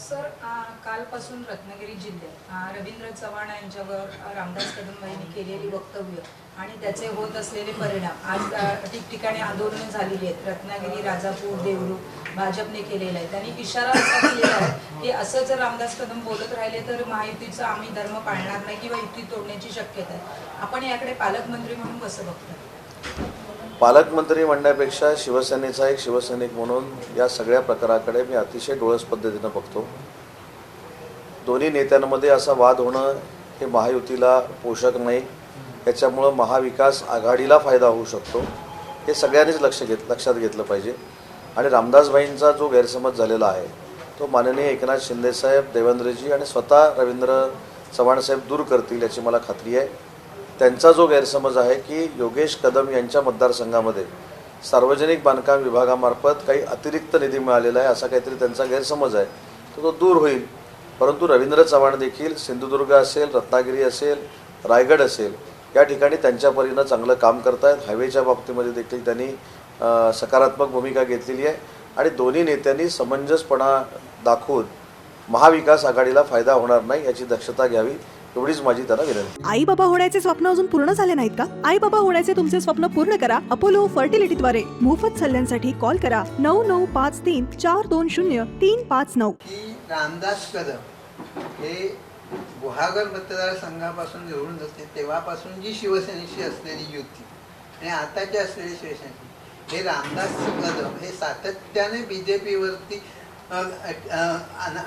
Sir, कालपासून रत्नागिरी जिल्ह्यात रवींद्र चव्हाण यांच्यावर रामदास कदम यांनी केलेली वक्तव्य आणि त्याचे होत असलेले परिणाम आज ठिकठिकाणी आंदोलनं झालेली आहेत. रत्नागिरी, राजापूर, देवरूख भाजपने केलेलं आहे. त्यांनी इशारा असा दिलेला आहे की असं जर रामदास कदम बोलत राहिले तर महायुतीचा आम्ही धर्म पाळणार नाही किंवा युती तोडण्याची शक्यता आहे. आपण याकडे पालकमंत्री म्हणून कसं बघता? पालकमंत्री म्हणण्यापेक्षा शिवसेनेचा एक शिवसैनिक म्हणून या सगळ्या प्रकाराकडे मी अतिशय डोळस पद्धतीनं बघतो. दोन्ही नेत्यांमध्ये असा वाद होणं हे महायुतीला पोषक नाही. याच्यामुळं महाविकास आघाडीला फायदा होऊ शकतो. हे सगळ्यांनीच लक्षात घेतलं पाहिजे. आणि रामदासभाईंचा जो गैरसमज झालेला आहे तो माननीय एकनाथ शिंदेसाहेब, देवेंद्रजी आणि स्वतः रवींद्र चव्हाणसाहेब दूर करतील याची मला खात्री आहे. त्यांचा जो गैरसमज आहे की योगेश कदम यांच्या मतदारसंघामध्ये सार्वजनिक बांधकाम विभागामार्फत काही अतिरिक्त निधी मिळालेला आहे असा काहीतरी त्यांचा गैरसमज आहे, तो दूर होईल. परंतु रवींद्र चव्हाण देखील सिंधुदुर्ग असेल, रत्नागिरी असेल, रायगड असेल या ठिकाणी त्यांच्या परीनं चांगलं काम करत आहेत. हायवेच्या बाबतीमध्ये देखील त्यांनी सकारात्मक भूमिका घेतलेली आहे. आणि दोन्ही नेत्यांनी समंजसपणा दाखवून महाविकास आघाडीला फायदा होणार नाही याची दक्षता घ्यावी, एवढीच माझी त्यांना विनंती. आई बाबा होण्याचे स्वप्न अजून पूर्ण झाले नाहीत का? आई बाबा होण्याचे तुमचे स्वप्न पूर्ण करा अपोलो फर्टिलिटीद्वारे. मोफत सल्ल्यांसाठी कॉल करा 9953420359. रामदास कदम हे गुहागर मतदारसंघापासून निवडून जाते तेव्हापासून जी शिवसेनेशी असलेली युती आणि आताची असलेली शिवसेनेची, हे रामदास कदम हे सातत्याने BJPवरती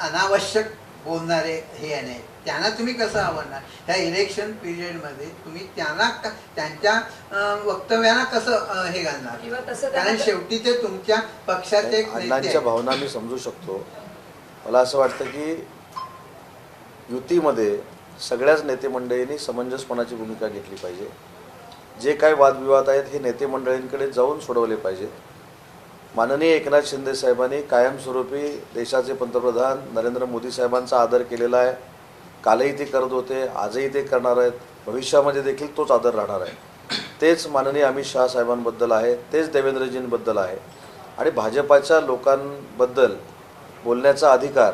अनावश्यक बोलणारे हे आहे. त्यांना तुम्ही कसं आवडणार? ह्या इलेक्शन पिरियडमध्ये तुम्ही त्यांना त्यांच्या वक्तव्यांना कसं हे घालणार? कारण शेवटी ते तुमच्या पक्षाचे एक नेते अण्णांच्या भावना मी समजू शकतो. मला असं वाटतं की युतीमध्ये सगळ्याच नेते मंडळींनी समंजसपणाची भूमिका घेतली पाहिजे. जे काय वादविवाद आहेत हे नेते मंडळींकडे जाऊन सोडवले पाहिजेत. माननीय एकनाथ शिंदे साहेबांनी कायमस्वरूपी देशाचे पंतप्रधान नरेंद्र मोदी साहेबांचा आदर केलेला आहे. कालही ते करत होते, आजही ते करणार आहेत, भविष्यामध्ये देखील तोच आदर राहणार आहे. तेच माननीय अमित शहा साहेबांबद्दल आहे, तेच देवेंद्रजींबद्दल आहे. आणि भाजपाच्या लोकांबद्दल बोलण्याचा अधिकार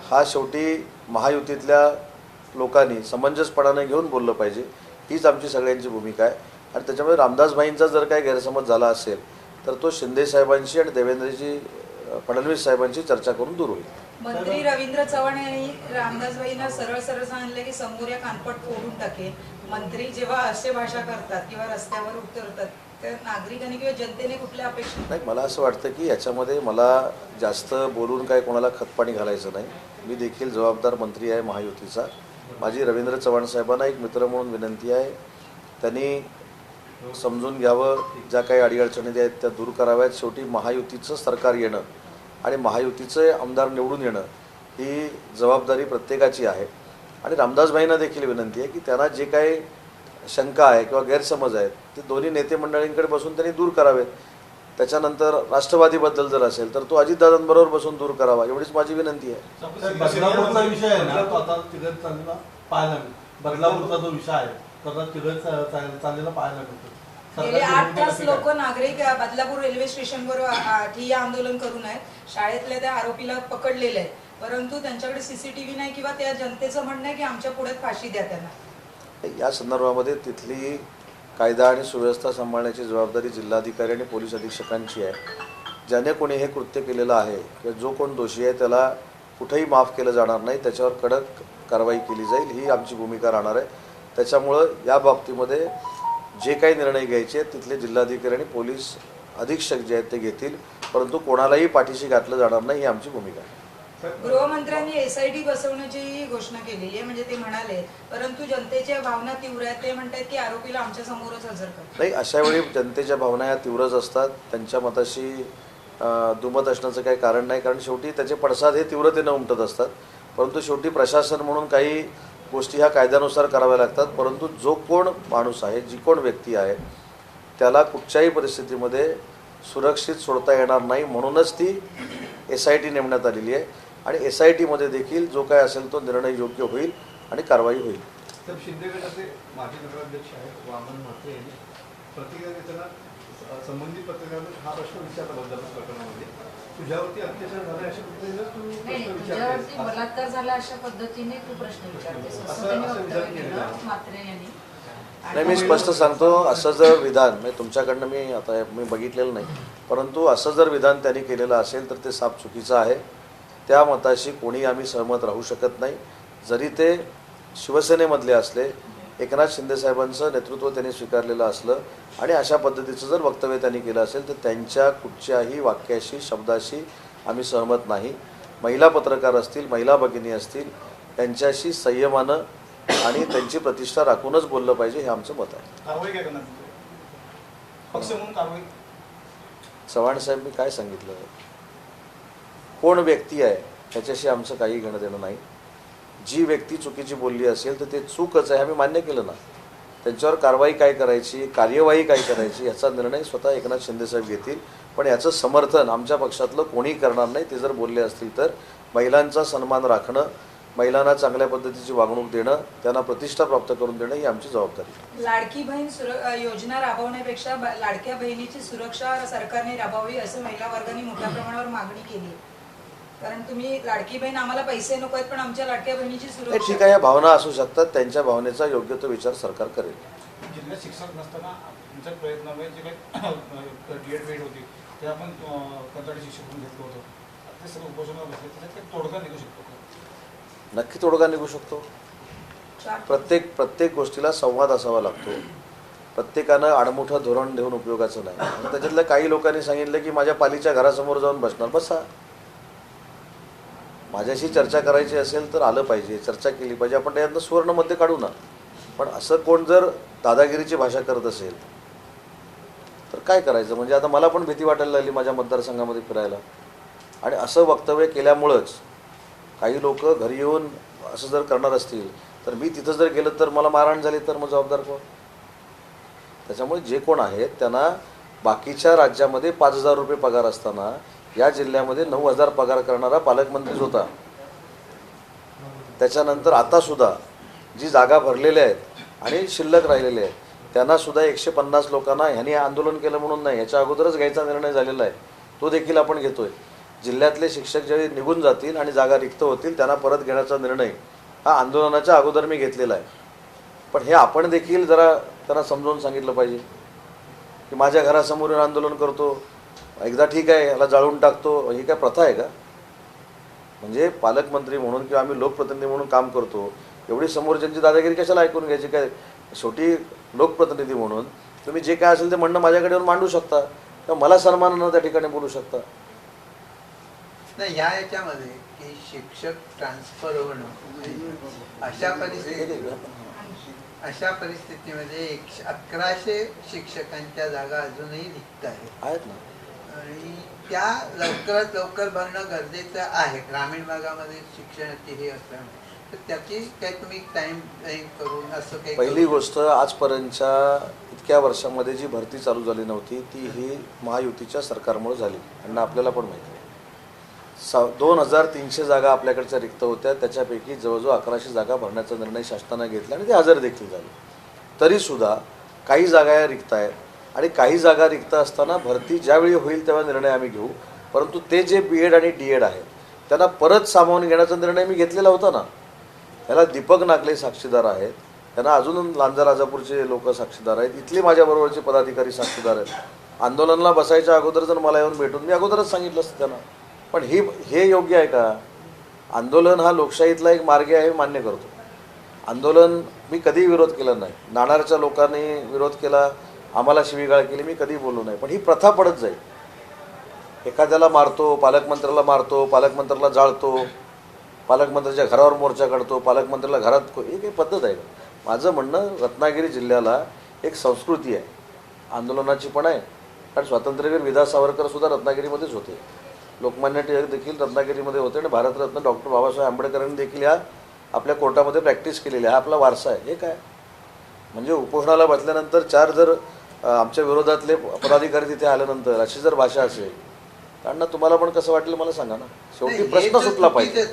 हा शेवटी महायुतीतल्या लोकांनी समंजसपणाने घेऊन बोललं पाहिजे, हीच आमची सगळ्यांची भूमिका आहे. आणि त्याच्यामुळे रामदासभाईंचा जर काही गैरसमज झाला असेल तर तो शिंदे साहेबांशी आणि देवेंद्रजी फडणवीस साहेबांची चर्चा करून दूर होईल. मंत्री रवींद्र चव्हाण यांनी रामदासभाईंना सरळ सांगितलं की समोर कानपट फोडून टाके. मंत्री जेव्हा असे भाषा करतात किंवा रस्त्यावर उतरतात तर नागरिकांनी किंवा जनतेने कुठल्या अपेक्षा? नाही, मला असं वाटतं की याच्यामध्ये मला जास्त बोलून काय कोणाला खतपाणी घालायचं नाही. मी देखील जबाबदार मंत्री आहे महायुतीचा. माझी रवींद्र चव्हाण साहेबांना एक मित्र म्हणून विनंती आहे, त्यांनी समजून घ्यावं, ज्या काही अडीअडचणी आहेत त्या दूर कराव्यात. शेवटी महायुतीचं सरकार येणं आणि महायुतीचे आमदार निवडून येणं ही जबाबदारी प्रत्येकाची आहे. आणि रामदासभाईंना देखील विनंती आहे की त्यांना जे काही शंका आहे किंवा गैरसमज आहेत ते दोन्ही नेते मंडळींकडे बसून त्यांनी दूर करावेत. त्याच्यानंतर राष्ट्रवादीबद्दल जर असेल तर तो अजितदादांबरोबर बसून दूर करावा, एवढीच माझी विनंती आहे. बदलापूरचा विषय आहे ना, तो आता तिघत चाललेला पाहायला मिळतो. बदलापूरचा जो विषय आहे तो आता तिघत चाललेला पाहायला मिळतो. गेले 8 तास लोक नागरिक बदलापूर रेल्वे स्टेशनवर ठिय्या आंदोलन करून आहेत. शाळेतल्या त्या आरोपीला पकडलेले आहे, परंतु त्यांच्याकडे CCTV नाही किंवा त्या जनतेचं म्हणणं आहे की आमच्या पुढ्यात फाशी द्या त्यांना. या संदर्भामध्ये तिथली कायदा आणि सुव्यवस्था सांभाळण्याची जबाबदारी जिल्हाधिकारी आणि पोलीस अधीक्षकांची आहे. ज्याने कोणी हे कृत्य केलेलं आहे किंवा जो कोण दोषी आहे त्याला कुठेही माफ केलं जाणार नाही, त्याच्यावर कडक कारवाई केली जाईल, ही आमची भूमिका राहणार आहे. त्याच्यामुळं या बाबतीमध्ये जे काही निर्णय घ्यायचे आहेत तिथले जिल्हाधिकारी आणि पोलीस अधीक्षक जे आहेत ते घेतील, परंतु कोणालाही पाठीशी घातलं जाणार नाही, ही आमची भूमिका आहे. गृहमंत्र्यांनी SIT बसवण्याची घोषणा केलेली आहे, म्हणजे ते म्हणाले, परंतु जनतेच्या भावना तीव्र आहेत. ते म्हणतात की आरोपीला आमच्या समोरच हजर करा. नाही, अशा वेळी जनतेच्या भावना या तीव्रच असतात. त्यांच्या मताशी दुमत असण्याचं काही कारण नाही, कारण शेवटी त्याचे पडसाद हे तीव्रतेनं उमटत असतात. परंतु शेवटी प्रशासन म्हणून काही गोष्टी ह्या कायद्यानुसार कराव्या लागतात. परंतु जो कोण माणूस आहे, जी कोण व्यक्ती आहे त्याला कुठच्याही परिस्थितीमध्ये सुरक्षित सोडता येणार नाही, म्हणूनच ती SIT नेमण्यात आलेली आहे. आणि SITमध्ये देखील जो काय असेल तो निर्णय योग्य होईल आणि कारवाई होईल. तर शिंदे गटाचे माजी नगराध्यक्ष आहेत वामन म्हात्रे यांनी प्रतिक्रिया देताना संबंधित पत्रकारांना हा प्रश्न विचारला बदलापूर प्रकरणामध्ये तुझ्यावरती अत्याचार झाला अशा पद्धतीने तू नाही प्रश्न तुझ्यावरती विचारतेस. बलात्कार झाला अशा पद्धतीने तू प्रश्न विचारतेस असं असं- त्यांनी असं वक्तव्य विधान केलेलं केलं आहे. म्हात्रे यांनी. नाही, मी आणि स्पष्ट सांगतो, असं जर विधान म्हणजे तुमच्याकडनं मी बघितलेलं नाही, परंतु असं जर विधान त्यांनी केलेलं असेल तर ते साफ चुकीचं आहे. त्या मताशी कोणी आम्ही सहमत राहू शकत नाही. जरी ते शिवसेनेमधले असले, एकनाथ शिंदेसाहेबांचं नेतृत्व त्यांनी स्वीकारलेलं असलं आणि अशा पद्धतीचं जर वक्तव्य त्यांनी केलं असेल तर त्यांच्या कुठच्याही वाक्याशी शब्दाशी आम्ही सहमत नाही. महिला पत्रकार असतील, महिला भगिनी असतील, त्यांच्याशी संयमानं आणि त्यांची प्रतिष्ठा राखूनच बोललं पाहिजे, हे आमचं मत आहे. कारवाई काय करणार पक्ष म्हणून कारवाई? चव्हाण साहेब, मी काय सांगितलं, कोण व्यक्ती आहे त्याच्याशी आमचं काही घेणं देणं नाही. जी व्यक्ती चुकीची बोलली असेल तर ते चूकच आहे, आम्ही मान्य केलं ना. त्यांच्यावर कारवाई काय करायची, कार्यवाही काय करायची याचा निर्णय स्वतः एकनाथ शिंदेसाहेब घेतील. पण याचं समर्थन आमच्या पक्षातलं कोणी करणार नाही. ते जर बोलले असतील तर महिलांचा सन्मान राखणं, महिलांना चांगल्या पद्धतीची वागणूक देणं, त्यांना प्रतिष्ठा प्राप्त करून देणं ही आमची जबाबदारी. लाडकी बहीण योजना राबवण्यापेक्षा लाडक्या बहिणीची सुरक्षा सरकारने राबवावी असं महिला वर्गाने मोठ्या प्रमाणावर मागणी केली आहे. कारण तुम्ही लाडकी बहीण आम्हाला पैसे नको आहेत पण आमच्या लाडक्या बहिणीची हे सुरक्षा. ठीक आहे, या भावना असू शकतात, त्यांच्या भावनेचा योग्य तो विचार सरकार करेल. जिल्ह्यात शिक्षक नसताना तुमच्या प्रयत्नामुळे जे काही डीएड वेट होती ते आपण कंत्राटी शिक्षक म्हणून घेतलं होतं, ते सगळं उपोषणावर बसले, त्याच्यात काही तोडगा निघू शकतो का? नक्की तोडगा निघू शकतो. प्रत्येक गोष्टीला संवाद असावा लागतो. प्रत्येकानं आडमुठं धोरण देऊन उपयोगाचं नाही. आणि त्याच्यातल्या काही लोकांनी सांगितलं की माझ्या पालीच्या घरासमोर जाऊन बसणार, बसा. माझ्याशी चर्चा करायची असेल तर आलं पाहिजे, चर्चा केली पाहिजे, आपण त्यातनं सुवर्णमध्ये काढू ना. पण असं कोण जर दादागिरीची भाषा करत असेल तर काय करायचं? म्हणजे आता मला पण भीती वाटायला लागली माझ्या मतदारसंघामध्ये फिरायला. आणि असं वक्तव्य केल्यामुळंच काही लोक घरी येऊन असं जर करणार असतील तर मी तिथं जर गेलं तर मला मारहाण झाली तर मग जबाबदार कोण? त्याच्यामुळे जे कोण आहेत त्यांना बाकीच्या राज्यामध्ये 5,000 रुपये पगार असताना या जिल्ह्यामध्ये 9,000 पगार करणारा पालकमंत्रीच होता. त्याच्यानंतर आतासुद्धा जी जागा भरलेल्या आहेत आणि शिल्लक राहिलेल्या आहेत त्यांनासुद्धा 150 लोकांना ह्यांनी आंदोलन केलं म्हणून नाही, ह्याच्या अगोदरच घ्यायचा निर्णय झालेला आहे, तो देखील आपण घेतोय. जिल्ह्यातले शिक्षक ज्यावेळी निघून जातील आणि जागा रिक्त होतील त्यांना परत घेण्याचा निर्णय हा आंदोलनाच्या अगोदर मी घेतलेला आहे. पण हे आपण देखील जरा त्यांना समजावून सांगितलं पाहिजे की माझ्या घरासमोर येऊन आंदोलन करतो, एकदा ठीक आहे याला जाळून टाकतो, ही काय प्रथा आहे का? म्हणजे पालकमंत्री म्हणून किंवा आम्ही लोकप्रतिनिधी म्हणून काम करतो, एवढी समोरच्यांची दादागिरी कशाला ऐकून घ्यायची? काय शेवटी लोकप्रतिनिधी म्हणून तुम्ही जे काय असेल ते म्हणणं माझ्याकडे येऊन मांडू शकता किंवा मला सन्मानानं त्या ठिकाणी बोलू शकता. नाही, याच्यामध्ये की शिक्षक ट्रान्सफर होणं अशा परिस्थितीमध्ये 1100 शिक्षकांच्या जागा अजूनही रिक्त आहेत ना. आणि त्या लवकरात लवकर भरणं गरजेचं आहे. ग्रामीण भागामध्ये शिक्षणाची हे असल्यामुळे तर त्याची काही तुम्ही टाइम करून असं काही पहिली गोष्ट, आजपर्यंतच्या इतक्या वर्षामध्ये जी भरती चालू झाली नव्हती ती ही महायुतीच्या सरकारमुळे झाली आणि आपल्याला पण माहिती आहे. 2,300 जागा आपल्याकडच्या रिक्त होत्या, त्याच्यापैकी जवळजवळ 1100 जागा भरण्याचा निर्णय शासनाने घेतला आणि ते हजर देखील झाले. तरीसुद्धा काही जागा या रिक्त आहेत आणि काही जागा रिक्त असताना भरती ज्यावेळी होईल तेव्हा निर्णय आम्ही घेऊ. परंतु ते जे BEd आणि DEd आहेत त्यांना परत सामावून घेण्याचा निर्णय मी घेतलेला होता ना. त्याला दीपक नागले साक्षीदार आहेत, त्यांना अजून लांजा राजापूरचे लोक साक्षीदार आहेत, इथले माझ्याबरोबरचे पदाधिकारी साक्षीदार आहेत. आंदोलनाला बसायच्या अगोदर जर मला येऊन भेटून मी अगोदरच सांगितलं असतं त्यांना. पण हे योग्य आहे का? आंदोलन हा लोकशाहीतला एक मार्ग आहे, मान्य करतो. आंदोलन मी कधी विरोध केला नाही. नाणारच्या लोकांनी विरोध केला, आम्हाला शिवीगाळ केली, मी कधी बोललो नाही. पण ही प्रथा पडत जाईल. एखाद्याला मारतो, पालकमंत्र्याला मारतो, पालकमंत्र्याला जाळतो, पालकमंत्र्याच्या घरावर मोर्चा काढतो, पालकमंत्र्याला घरात, ही काही पद्धत आहे का? माझं म्हणणं, रत्नागिरी जिल्ह्याला एक संस्कृती आहे, आंदोलनाची पण आहे. कारण स्वातंत्र्यवीर विदा सावरकर सुद्धा रत्नागिरीमध्येच होते, लोकमान्य टिळक देखील रत्नागिरीमध्ये होते आणि भारतरत्न डॉक्टर बाबासाहेब आंबेडकरांनी देखील ह्या आपल्या कोर्टामध्ये प्रॅक्टिस केलेली आहे. हा आपला वारसा आहे. हे काय म्हणजे उपोषणाला बसल्यानंतर 4 जर आमच्या विरोधातले पदाधिकारी तिथे आल्यानंतर अशी जर भाषा असेल त्यांना तुम्हाला पण कसं वाटेल मला सांगा ना. शेवटी प्रश्न सुटला पाहिजे.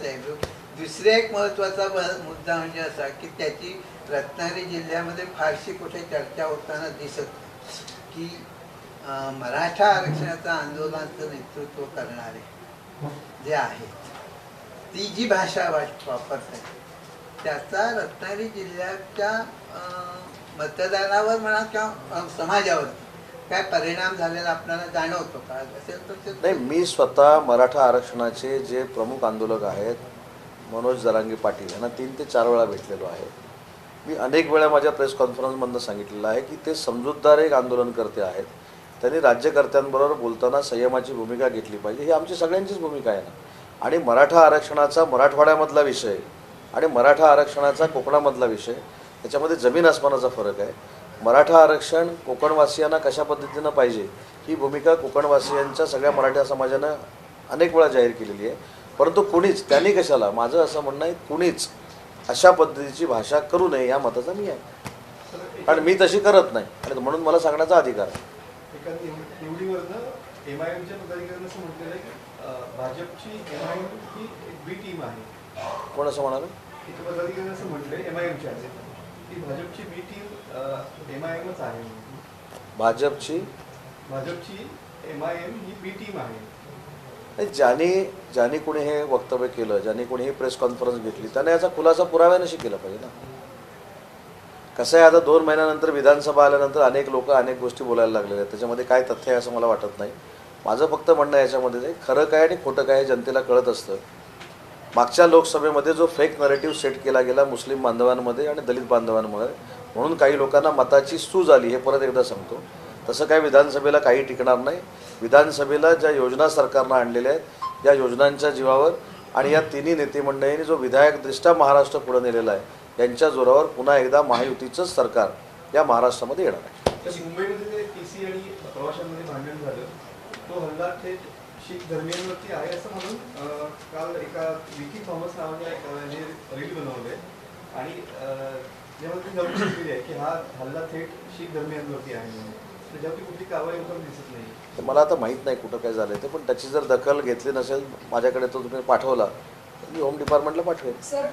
दुसरा एक महत्वाचा मुद्दा म्हणजे असा की त्याची रत्नागिरी जिल्ह्यामध्ये फारशी कुठे चर्चा होताना दिसत की मराठा आरक्षणाचं आंदोलनाचं नेतृत्व करणारे जे आहेत ती जी भाषा वापरतात त्याचा रत्नागिरी जिल्ह्याच्या मतदारावर म्हणा किंवा समाजावरती काय परिणाम झालेला आपल्याला जाणवतो का? असेल तर ते नाही, मी स्वतः मराठा आरक्षणाचे जे प्रमुख आंदोलक आहेत मनोज जरांगे पाटील यांना 3 ते 4 वेळा भेटलेलो आहे. मी अनेक वेळा माझ्या प्रेस कॉन्फरन्समधनं सांगितलेलं आहे की ते समजूतदार एक आंदोलनकर्ते आहेत. त्यांनी राज्यकर्त्यांबरोबर बोलताना संयमाची भूमिका घेतली पाहिजे, ही आमची सगळ्यांचीच भूमिका आहे ना. आणि मराठा आरक्षणाचा मराठवाड्यामधला विषय आणि मराठा आरक्षणाचा कोकणामधला विषय त्याच्यामध्ये जमीन आसमानाचा फरक आहे. मराठा आरक्षण कोकणवासियांना कशा पद्धतीनं पाहिजे ही भूमिका कोकणवासियांच्या सगळ्या मराठा समाजानं अनेक वेळा जाहीर केलेली आहे. परंतु कुणीच त्यांनी कशाला, माझं असं म्हणणं आहे, कुणीच अशा पद्धतीची भाषा करू नये या मताचा मी आहे. कारण मी तशी करत नाही आणि म्हणून मला सांगण्याचा अधिकार आहे. एका निवडीवरनं MIMच्या पदाधिकाऱ्यांनी असं म्हटलेलं आहे की भाजपची MIM ही एक बी टीम आहे. कोण असं म्हणालं? इथे पदाधिकाऱ्यांनी असं म्हटलंय MIMच्या की भाजपची बी टीम MIMच आहे. भाजपची MIM ही बी टीम आहे. ज्यांनी कोणी हे वक्तव्य केलं, ज्यांनी कोणी ही प्रेस कॉन्फरन्स घेतली त्याने याचा खुलासा पुराव्याने केला पाहिजे ना. कसं आहे, आता 2 महिन्यानंतर विधानसभा आल्यानंतर अनेक लोक अनेक गोष्टी बोलायला लागलेले आहेत. त्याच्यामध्ये काय तथ्य आहे असं मला वाटत नाही. माझं फक्त म्हणणं याच्यामध्ये खरं काय आणि खोटं काय हे जनतेला कळत असतं. मागच्या लोकसभेमध्ये जो फेक नरेटिव्ह सेट केला गेला मुस्लिम बांधवांमध्ये आणि दलित बांधवांमध्ये, म्हणून काही लोकांना मताची सूज आली, हे परत एकदा सांगतो. तसं काय विधानसभेला काही टिकणार नाही. विधानसभेला ज्या योजना सरकारनं आणलेल्या आहेत या योजनांच्या जीवावर आणि या तिन्ही नेते मंडळींनी जो विधायकदृष्ट्या महाराष्ट्र पुढे नेलेला आहे यांच्या जोरावर पुन्हा एकदा महायुतीचंच सरकार या महाराष्ट्रामध्ये येणार आहे. तर मुंबईमध्ये जे TC आणि प्रवाशांमध्ये भांडण झालं, तो हल्ला थेट शीख धर्मियांवरती आहे असं म्हणून काल एका विकी थॉमस नावाच्या एकाने रील बनवले आणि यामध्ये नमूद केली आहे की हा हल्ला थेट शीख धर्मियांवरती आहे म्हणून. त्याच्यावरती कुठली कारवाई होताना दिसत नाही. तर मला आता माहीत नाही कुठं काय झालं ते, पण त्याची जर दखल घेतली नसेल माझ्याकडे तो तुम्ही पाठवला तर मी होम डिपार्टमेंटला पाठवेन. सर,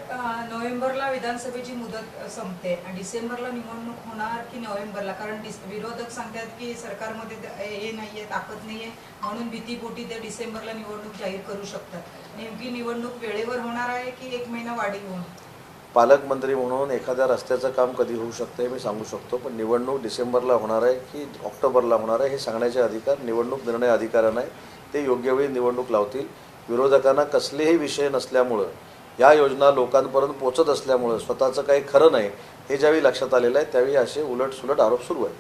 नोव्हेंबरला विधानसभेची मुदत संपते आणि डिसेंबरला निवडणूक होणार की नोव्हेंबरला? कारण विरोधक सांगतात की सरकारमध्ये हे नाहीये, ताकद नाहीये, म्हणून भीतीपोटी ते डिसेंबरला निवडणूक जाहीर करू शकतात. नेमकी निवडणूक वेळेवर होणार आहे की 1 महिना वाढीव होणार? पालकमंत्री म्हणून एखाद्या रस्त्याचं काम कधी होऊ शकतं हे मी सांगू शकतो, पण निवडणूक डिसेंबरला होणार आहे की ऑक्टोबरला होणार आहे हे सांगण्याचे अधिकार निवडणूक निर्णय अधिकाऱ्यांना आहे. ते योग्य वेळी निवडणूक लावतील. विरोधकांना कसलेही विषय नसल्यामुळं, या योजना लोकांपर्यंत पोचत असल्यामुळं स्वतःचं काही खरं नाही हे ज्यावेळी लक्षात आलेलं आहे त्यावेळी असे उलटसुलट आरोप सुरू आहेत.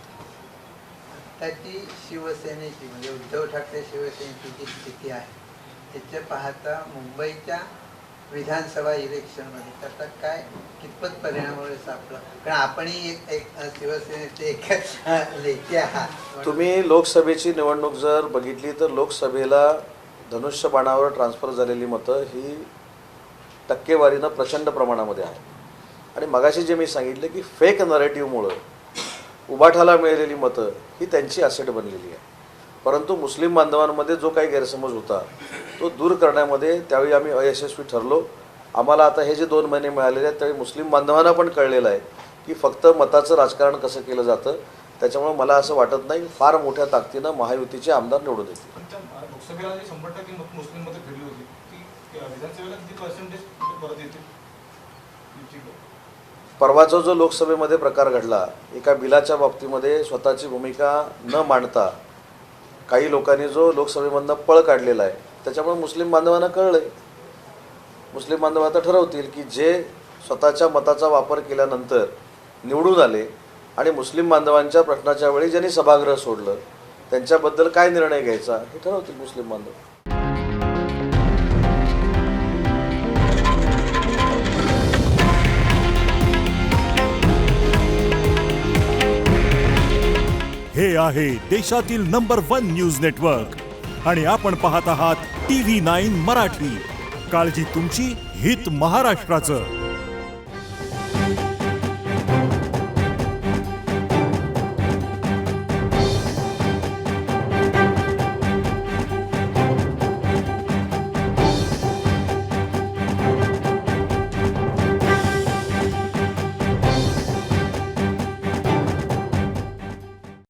आत्ताची शिवसेनेची म्हणजे उद्धव ठाकरे शिवसेनेची जी स्थिती आहे त्याच्या पाहता मुंबईच्या विधानसभा इलेक्शनमध्ये त्याचा काय कितपत परिणाम होईल आपला? कारण आपणही एक शिवसेनेचे एक लेखी आहात. तुम्ही लोकसभेची निवडणूक जर बघितली तर लोकसभेला धनुष्यबाणावर ट्रान्सफर झालेली मतं ही टक्केवारीनं प्रचंड प्रमाणामध्ये आहे. आणि मगाशी जे मी सांगितलं की फेक नरेटिव्हमुळं उबाठाला मिळालेली मतं ही त्यांची ॲसेट बनलेली आहे. परंतु मुस्लिम बांधवांमध्ये जो काही गैरसमज होता तो दूर करण्यामध्ये त्यावेळी आम्ही अयशस्वी ठरलो. आम्हाला आता हे जे 2 महिने मिळालेले आहेत त्यावेळी मुस्लिम बांधवांना पण कळलेलं आहे की फक्त मताचं राजकारण कसं केलं जातं. त्याच्यामुळे मला असं वाटत नाही फार मोठ्या ताकदीनं महायुतीचे आमदार निवडून येतील. लोकसभेला जी 100% मत मुस्लिममध्ये फिरली होती ती विधानसभेला किती पर्सेंटेज परत येतील? परवाचा जो लोकसभेमध्ये प्रकार घडला, एका बिलाच्या बाबतीमध्ये स्वतःची भूमिका न मांडता काही लोकांनी जो लोकसभेमधनं पळ काढलेला आहे त्याच्यामुळे मुस्लिम बांधवांना कळलं आहे. मुस्लिम बांधव आता ठरवतील की जे स्वतःच्या मताचा वापर केल्यानंतर निवडून आले आणि मुस्लिम बांधवांच्या प्रश्नाच्या वेळी ज्यांनी सभागृह सोडलं त्यांच्याबद्दल काय निर्णय घ्यायचा हे ठरवतील मुस्लिम बांधव. हे आहे देशातील नंबर 1 न्यूज नेटवर्क आणि आपण पाहत आहात TV9 मराठी. काळजी तुमची, हित महाराष्ट्राचं.